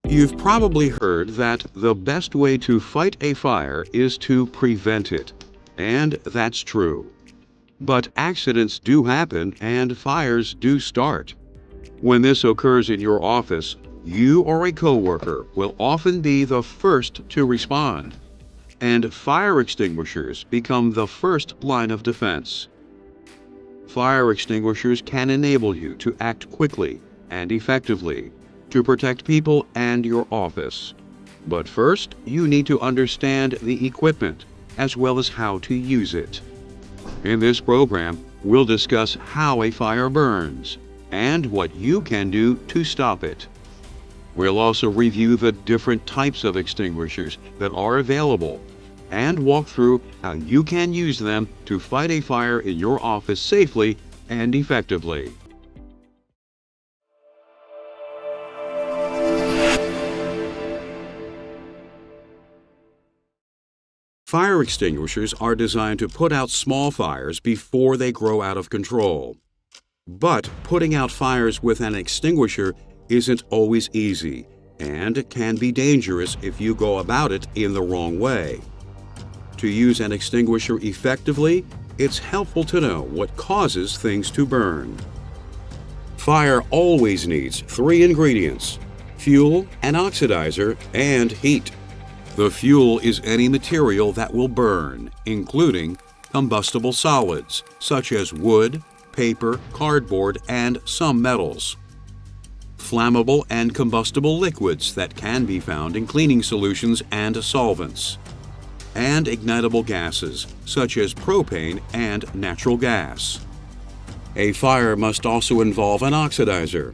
You've probably heard that the best way to fight a fire is to prevent it, and that's true. But accidents do happen and fires do start. When this occurs in your office, you or a coworker will often be the first to respond, and fire extinguishers become the first line of defense. Fire extinguishers can enable you to act quickly and effectively to protect people and your office. But first, you need to understand the equipment as well as how to use it. In this program, we'll discuss how a fire burns and what you can do to stop it. We'll also review the different types of extinguishers that are available and walk through how you can use them to fight a fire in your office safely and effectively. Fire extinguishers are designed to put out small fires before they grow out of control. But putting out fires with an extinguisher isn't always easy and can be dangerous if you go about it in the wrong way. To use an extinguisher effectively, it's helpful to know what causes things to burn. Fire always needs 3 ingredients: fuel, an oxidizer, and heat. The fuel is any material that will burn, including combustible solids, such as wood, paper, cardboard, and some metals. Flammable and combustible liquids that can be found in cleaning solutions and solvents. And ignitable gases, such as propane and natural gas. A fire must also involve an oxidizer.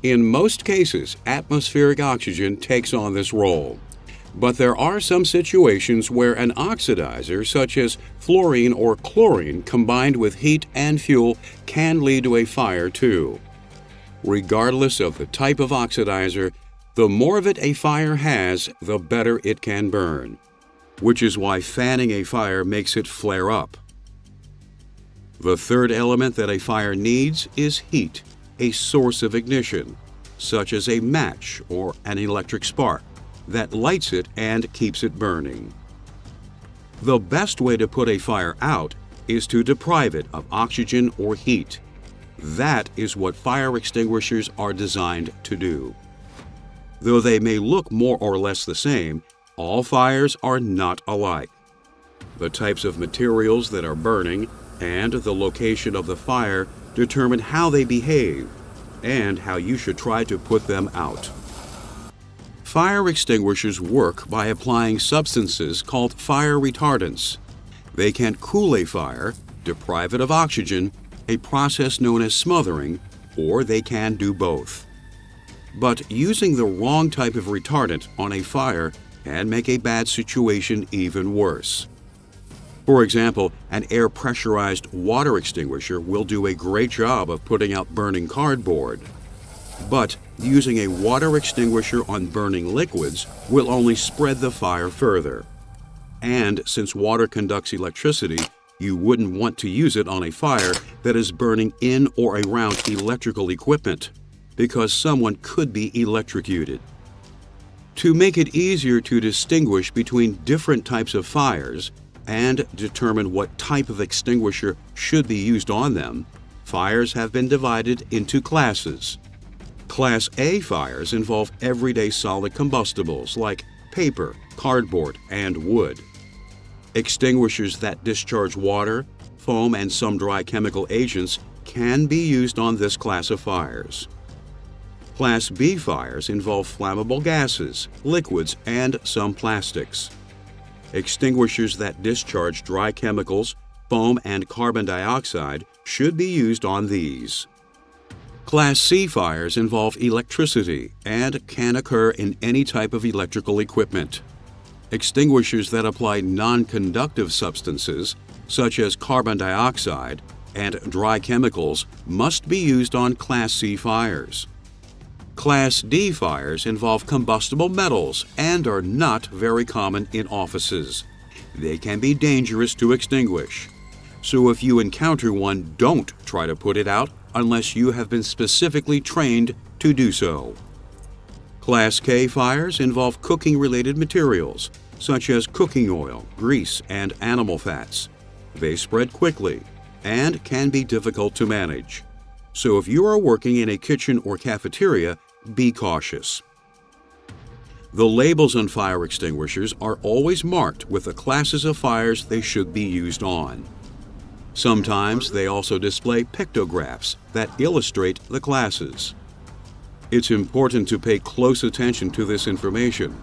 In most cases, atmospheric oxygen takes on this role. But there are some situations where an oxidizer, such as fluorine or chlorine, combined with heat and fuel can lead to a fire too. Regardless of the type of oxidizer, the more of it a fire has, the better it can burn, which is why fanning a fire makes it flare up. The third element that a fire needs is heat, a source of ignition, such as a match or an electric spark, that lights it and keeps it burning. The best way to put a fire out is to deprive it of oxygen or heat. That is what fire extinguishers are designed to do. Though they may look more or less the same, all fires are not alike. The types of materials that are burning and the location of the fire determine how they behave and how you should try to put them out. Fire extinguishers work by applying substances called fire retardants. They can cool a fire, deprive it of oxygen, a process known as smothering, or they can do both. But using the wrong type of retardant on a fire can make a bad situation even worse. For example, an air pressurized water extinguisher will do a great job of putting out burning cardboard. But using a water extinguisher on burning liquids will only spread the fire further. And since water conducts electricity, you wouldn't want to use it on a fire that is burning in or around electrical equipment, because someone could be electrocuted. To make it easier to distinguish between different types of fires and determine what type of extinguisher should be used on them, fires have been divided into classes. Class A fires involve everyday solid combustibles like paper, cardboard, and wood. Extinguishers that discharge water, foam, and some dry chemical agents can be used on this class of fires. Class B fires involve flammable gases, liquids, and some plastics. Extinguishers that discharge dry chemicals, foam, and carbon dioxide should be used on these. Class C fires involve electricity and can occur in any type of electrical equipment. Extinguishers that apply non-conductive substances, such as carbon dioxide and dry chemicals, must be used on Class C fires. Class D fires involve combustible metals and are not very common in offices. They can be dangerous to extinguish. So if you encounter one, don't try to put it out unless you have been specifically trained to do so. Class K fires involve cooking-related materials, such as cooking oil, grease, and animal fats. They spread quickly and can be difficult to manage. So if you are working in a kitchen or cafeteria, be cautious. The labels on fire extinguishers are always marked with the classes of fires they should be used on. Sometimes they also display pictographs that illustrate the classes. It's important to pay close attention to this information,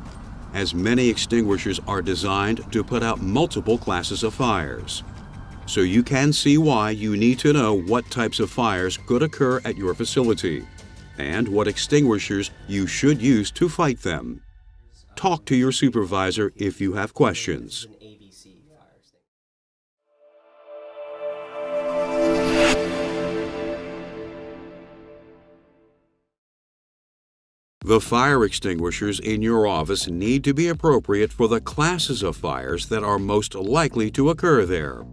as many extinguishers are designed to put out multiple classes of fires. So you can see why you need to know what types of fires could occur at your facility and what extinguishers you should use to fight them. Talk to your supervisor if you have questions. The fire extinguishers in your office need to be appropriate for the classes of fires that are most likely to occur there.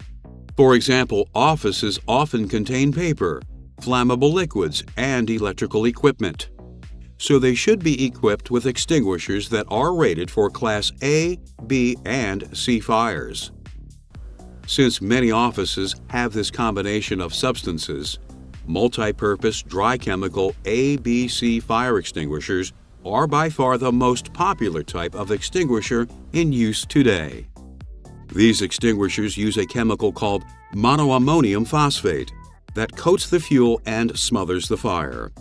For example, offices often contain paper, flammable liquids, and electrical equipment. So they should be equipped with extinguishers that are rated for Class A, B, and C fires. Since many offices have this combination of substances, multi-purpose dry chemical ABC fire extinguishers are by far the most popular type of extinguisher in use today. These extinguishers use a chemical called monoammonium phosphate that coats the fuel and smothers the fire.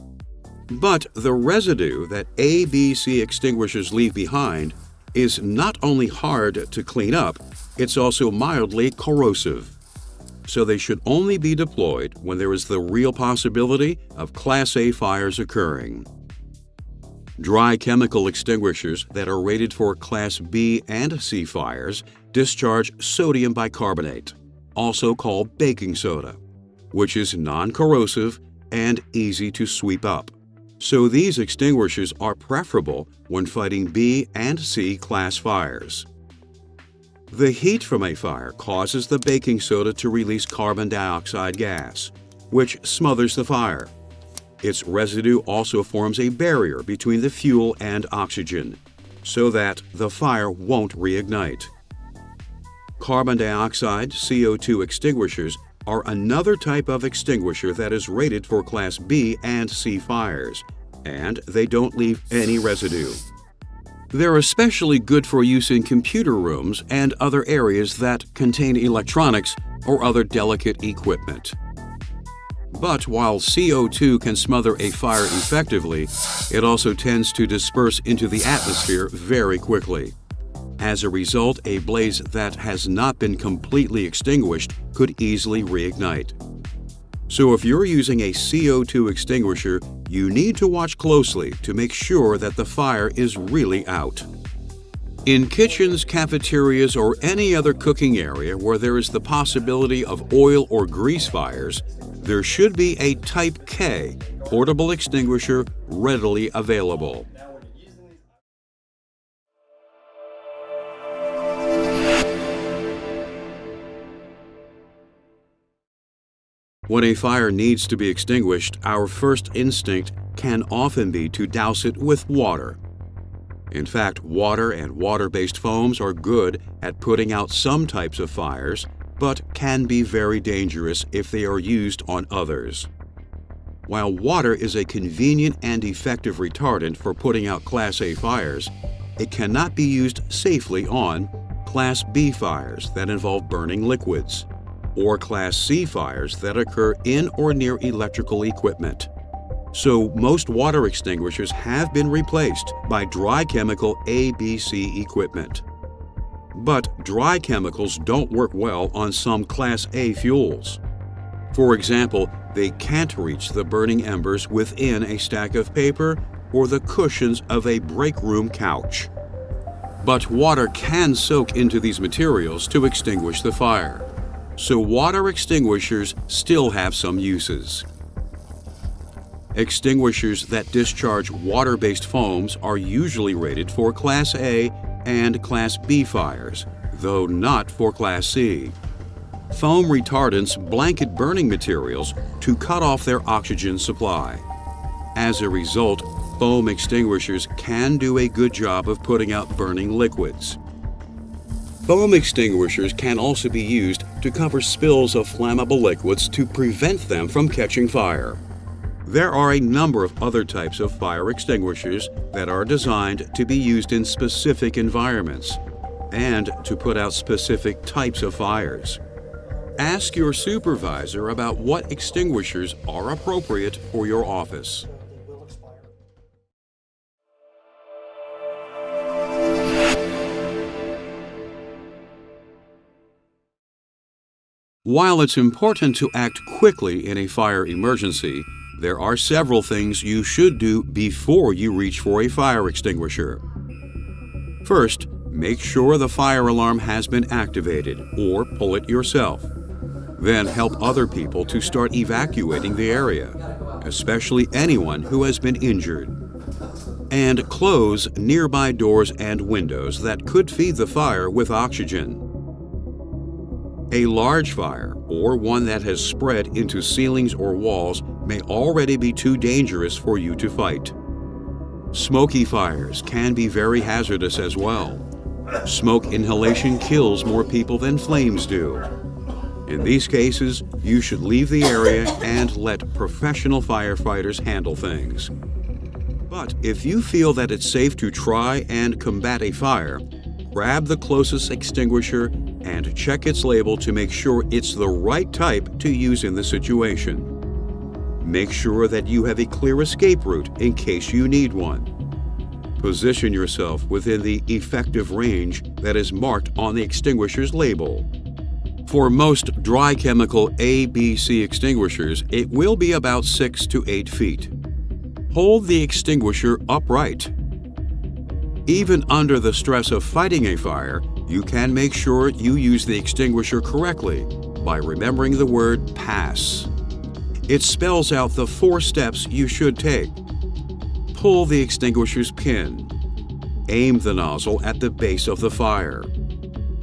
But the residue that ABC extinguishers leave behind is not only hard to clean up, it's also mildly corrosive. So they should only be deployed when there is the real possibility of Class A fires occurring. Dry chemical extinguishers that are rated for Class B and C fires discharge sodium bicarbonate, also called baking soda, which is non-corrosive and easy to sweep up. So these extinguishers are preferable when fighting B and C class fires. The heat from a fire causes the baking soda to release carbon dioxide gas, which smothers the fire. Its residue also forms a barrier between the fuel and oxygen, so that the fire won't reignite. Carbon dioxide CO2 extinguishers are another type of extinguisher that is rated for Class B and C fires, and they don't leave any residue. They're especially good for use in computer rooms and other areas that contain electronics or other delicate equipment. But while CO2 can smother a fire effectively, it also tends to disperse into the atmosphere very quickly. As a result, a blaze that has not been completely extinguished could easily reignite. So if you're using a CO2 extinguisher, you need to watch closely to make sure that the fire is really out. In kitchens, cafeterias, or any other cooking area where there is the possibility of oil or grease fires, there should be a Type K portable extinguisher readily available. When a fire needs to be extinguished, our first instinct can often be to douse it with water. In fact, water and water-based foams are good at putting out some types of fires, but can be very dangerous if they are used on others. While water is a convenient and effective retardant for putting out Class A fires, it cannot be used safely on Class B fires that involve burning liquids, or Class C fires that occur in or near electrical equipment. So most water extinguishers have been replaced by dry chemical ABC equipment. But dry chemicals don't work well on some Class A fuels. For example, they can't reach the burning embers within a stack of paper or the cushions of a break room couch. But water can soak into these materials to extinguish the fire. So water extinguishers still have some uses. Extinguishers that discharge water-based foams are usually rated for Class A and Class B fires, though not for Class C. Foam retardants blanket burning materials to cut off their oxygen supply. As a result, foam extinguishers can do a good job of putting out burning liquids. Foam extinguishers can also be used to cover spills of flammable liquids to prevent them from catching fire. There are a number of other types of fire extinguishers that are designed to be used in specific environments and to put out specific types of fires. Ask your supervisor about what extinguishers are appropriate for your office. While it's important to act quickly in a fire emergency, there are several things you should do before you reach for a fire extinguisher. First, make sure the fire alarm has been activated or pull it yourself. Then help other people to start evacuating the area, especially anyone who has been injured. And close nearby doors and windows that could feed the fire with oxygen. A large fire, or one that has spread into ceilings or walls, may already be too dangerous for you to fight. Smoky fires can be very hazardous as well. Smoke inhalation kills more people than flames do. In these cases, you should leave the area and let professional firefighters handle things. But if you feel that it's safe to try and combat a fire, grab the closest extinguisher and check its label to make sure it's the right type to use in the situation. Make sure that you have a clear escape route in case you need one. Position yourself within the effective range that is marked on the extinguisher's label. For most dry chemical ABC extinguishers, it will be about 6 to 8 feet. Hold the extinguisher upright. Even under the stress of fighting a fire, you can make sure you use the extinguisher correctly by remembering the word PASS. It spells out the 4 steps you should take. Pull the extinguisher's pin. Aim the nozzle at the base of the fire.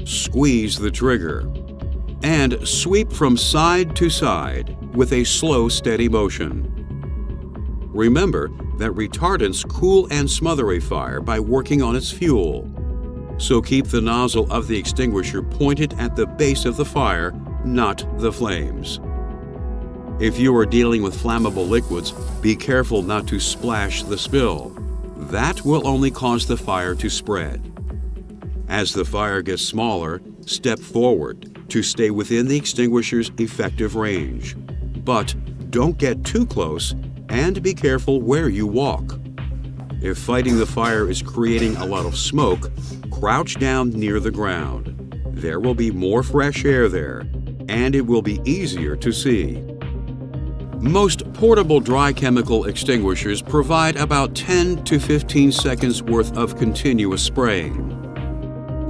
Squeeze the trigger. And sweep from side to side with a slow, steady motion. Remember that retardants cool and smother a fire by working on its fuel. So keep the nozzle of the extinguisher pointed at the base of the fire, not the flames. If you are dealing with flammable liquids, be careful not to splash the spill. That will only cause the fire to spread. As the fire gets smaller, step forward to stay within the extinguisher's effective range. But don't get too close and be careful where you walk. If fighting the fire is creating a lot of smoke, crouch down near the ground. There will be more fresh air there, and it will be easier to see. Most portable dry chemical extinguishers provide about 10 to 15 seconds worth of continuous spraying.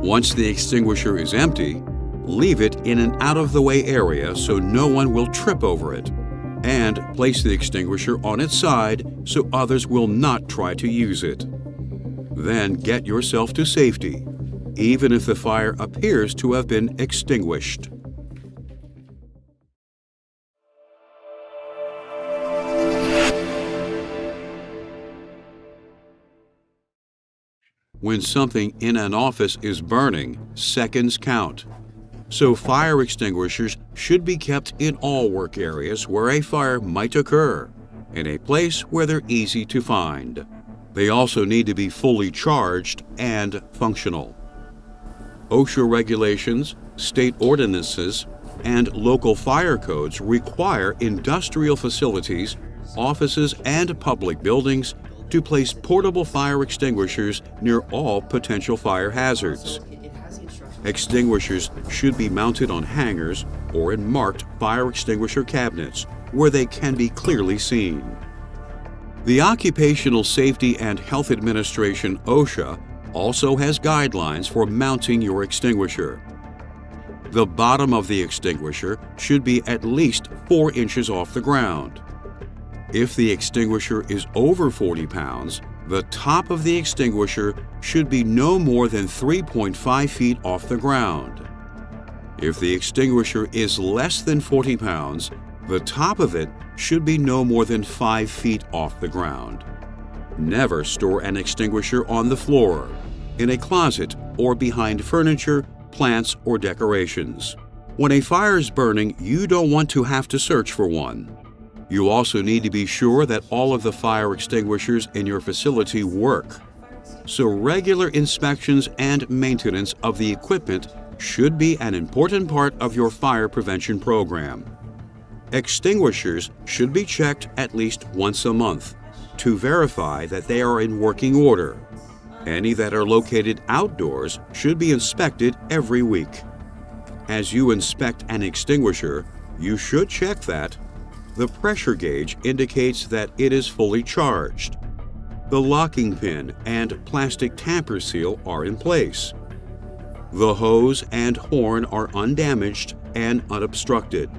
Once the extinguisher is empty, leave it in an out-of-the-way area so no one will trip over it, and place the extinguisher on its side so others will not try to use it. Then get yourself to safety, even if the fire appears to have been extinguished. When something in an office is burning, seconds count. So fire extinguishers should be kept in all work areas where a fire might occur, in a place where they're easy to find. They also need to be fully charged and functional. OSHA regulations, state ordinances, and local fire codes require industrial facilities, offices, and public buildings to place portable fire extinguishers near all potential fire hazards. Extinguishers should be mounted on hangers or in marked fire extinguisher cabinets where they can be clearly seen. The Occupational Safety and Health Administration, OSHA, also has guidelines for mounting your extinguisher. The bottom of the extinguisher should be at least 4 inches off the ground. If the extinguisher is over 40 pounds, the top of the extinguisher should be no more than 3.5 feet off the ground. If the extinguisher is less than 40 pounds, the top of it should be no more than 5 feet off the ground. Never store an extinguisher on the floor, in a closet, or behind furniture, plants, or decorations. When a fire is burning, you don't want to have to search for one. You also need to be sure that all of the fire extinguishers in your facility work. So regular inspections and maintenance of the equipment should be an important part of your fire prevention program. Extinguishers should be checked at least once a month to verify that they are in working order. Any that are located outdoors should be inspected every week. As you inspect an extinguisher, you should check that the pressure gauge indicates that it is fully charged. The locking pin and plastic tamper seal are in place. The hose and horn are undamaged and unobstructed,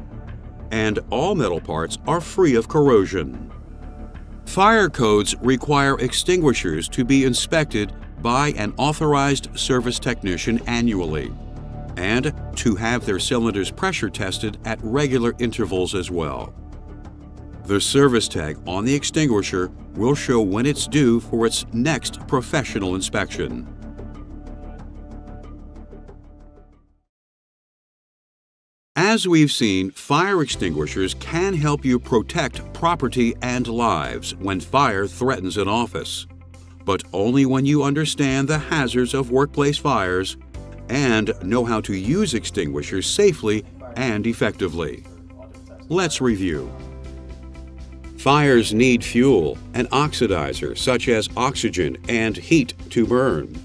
and all metal parts are free of corrosion. Fire codes require extinguishers to be inspected by an authorized service technician annually, and to have their cylinders pressure tested at regular intervals as well. The service tag on the extinguisher will show when it's due for its next professional inspection. As we've seen, fire extinguishers can help you protect property and lives when fire threatens an office, but only when you understand the hazards of workplace fires and know how to use extinguishers safely and effectively. Let's review. Fires need fuel, an oxidizer such as oxygen and heat to burn.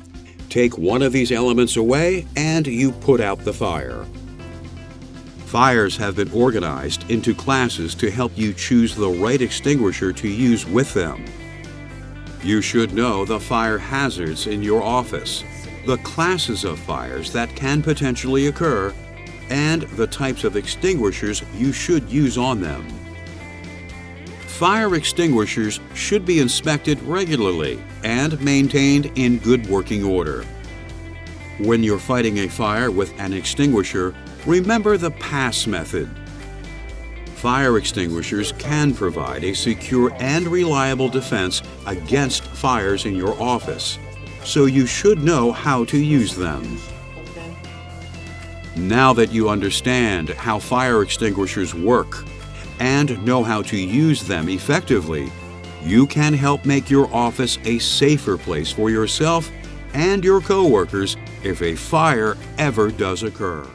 Take one of these elements away and you put out the fire. Fires have been organized into classes to help you choose the right extinguisher to use with them. You should know the fire hazards in your office, the classes of fires that can potentially occur, and the types of extinguishers you should use on them. Fire extinguishers should be inspected regularly and maintained in good working order. When you're fighting a fire with an extinguisher, remember the pass method. Fire extinguishers can provide a secure and reliable defense against fires in your office, so you should know how to use them. Now that you understand how fire extinguishers work and know how to use them effectively, you can help make your office a safer place for yourself and your coworkers if a fire ever does occur.